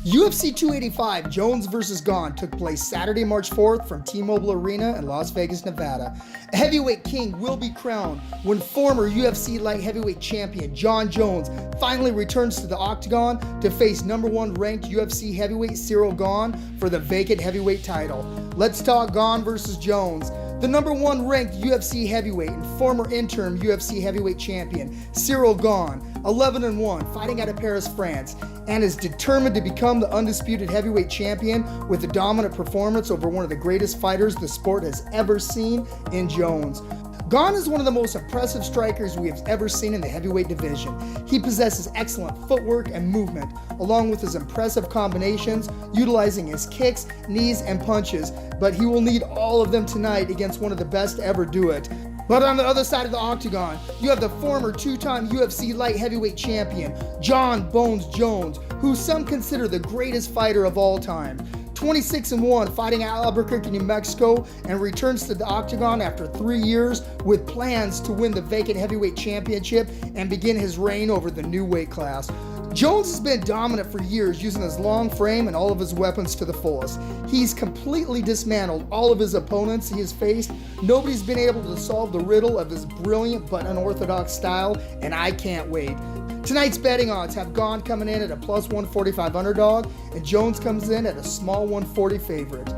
UFC 285 Jones vs. Gane took place Saturday, March 4th from T-Mobile Arena in Las Vegas, Nevada. A heavyweight king will be crowned when former UFC light heavyweight champion Jon Jones finally returns to the octagon to face #1 ranked UFC heavyweight Cyril Gane for the vacant heavyweight title. Let's talk Gane vs. Jones. The #1 ranked UFC heavyweight and former interim UFC heavyweight champion Cyril Gane, 11-1, fighting out of Paris, France, and is determined to become the undisputed heavyweight champion with a dominant performance over one of the greatest fighters the sport has ever seen in Jones. Gane is one of the most impressive strikers we have ever seen in the heavyweight division. He possesses excellent footwork and movement, along with his impressive combinations, utilizing his kicks, knees, and punches, but he will need all of them tonight against one of the best to ever do it. But on the other side of the octagon, you have the former two-time UFC light heavyweight champion, Jon Bones Jones, who some consider the greatest fighter of all time. 26-1, fighting out Albuquerque, New Mexico, and returns to the octagon after 3 years with plans to win the vacant heavyweight championship and begin his reign over the new weight class. Jones has been dominant for years, using his long frame and all of his weapons to the fullest. He's completely dismantled all of his opponents he has faced. Nobody's been able to solve the riddle of his brilliant but unorthodox style, and I can't wait. Tonight's betting odds have Gane coming in at a +145 underdog, and Jones comes in at a small 140 favorite.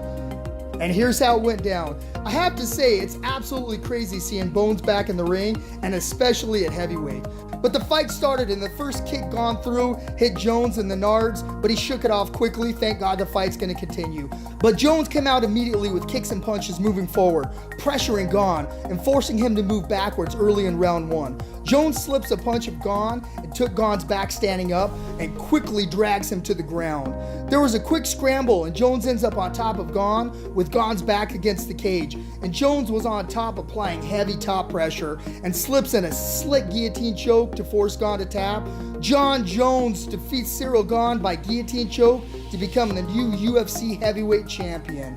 And here's how it went down. I have to say, it's absolutely crazy seeing Bones back in the ring, and especially at heavyweight. But the fight started, and the first kick Gane through hit Jones in the nards, but he shook it off quickly. Thank God the fight's going to continue. But Jones came out immediately with kicks and punches moving forward, pressuring Gane and forcing him to move backwards early in round 1. Jones slips a punch of Gane and took Gane's back standing up and quickly drags him to the ground. There was a quick scramble, and Jones ends up on top of Gane with Gane's back against the cage, and Jones was on top applying heavy top pressure and slips in a slick guillotine choke to force Gane to tap. Jon Jones defeats Cyril Gane by guillotine choke to become the new UFC heavyweight champion.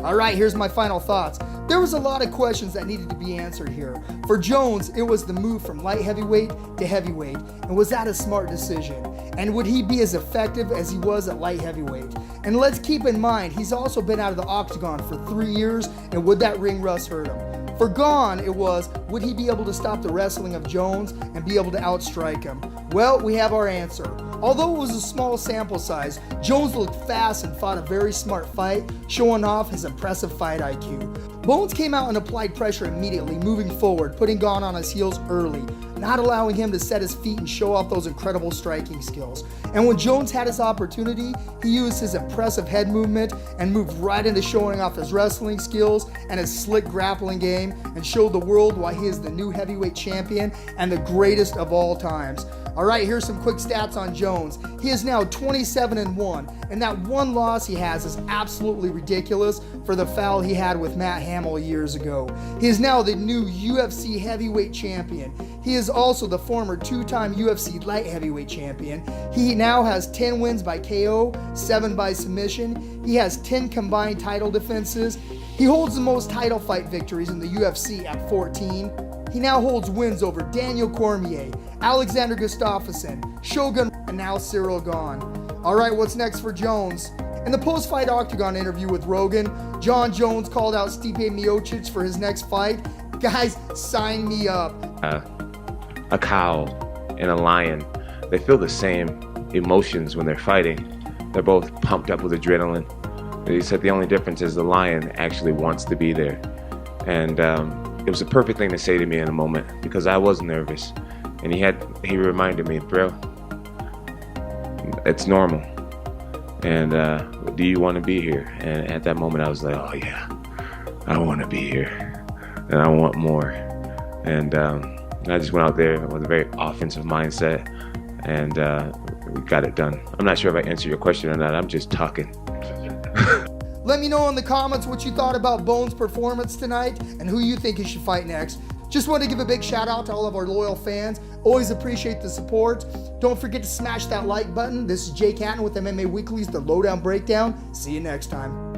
Alright, here's my final thoughts. There was a lot of questions that needed to be answered here. For Jones, it was the move from light heavyweight to heavyweight, and was that a smart decision? And would he be as effective as he was at light heavyweight? And let's keep in mind, he's also been out of the octagon for 3 years, and would that ring rust hurt him? For Gane, it was, would he be able to stop the wrestling of Jones and be able to outstrike him? Well, we have our answer. Although it was a small sample size, Jones looked fast and fought a very smart fight, showing off his impressive fight IQ. Bones came out and applied pressure immediately, moving forward, putting Gane on his heels early, not allowing him to set his feet and show off those incredible striking skills. And when Jones had his opportunity, he used his impressive head movement and moved right into showing off his wrestling skills and his slick grappling game, and showed the world why he is the new heavyweight champion and the greatest of all times. Alright, here's some quick stats on Jones. He is now 27-1, and that one loss he has is absolutely ridiculous for the foul he had with Matt Hamill years ago. He is now the new UFC heavyweight champion. He is also the former two-time UFC light heavyweight champion. He now has 10 wins by KO, 7 by submission. He has 10 combined title defenses. He holds the most title fight victories in the UFC at 14. He now holds wins over Daniel Cormier, Alexander Gustafsson, Shogun, and now Cyril Gane. Alright, what's next for Jones? In the post-fight octagon interview with Rogan, Jon Jones called out Stipe Miocic for his next fight. Guys, sign me up. A cow and a lion, they feel the same emotions when they're fighting. They're both pumped up with adrenaline. He said the only difference is the lion actually wants to be there. And it was a perfect thing to say to me in a moment, because I was nervous. And he reminded me, bro, it's normal. And do you want to be here? And at that moment I was like, oh yeah, I want to be here. And I want more. And I just went out there with a very offensive mindset, and we got it done. I'm not sure if I answered your question or not. I'm just talking. Let me know in the comments what you thought about Bones' performance tonight and who you think he should fight next. Just want to give a big shout out to all of our loyal fans. Always appreciate the support. Don't forget to smash that like button. This is Jake Hatton with MMA Weekly's The Lowdown Breakdown. See you next time.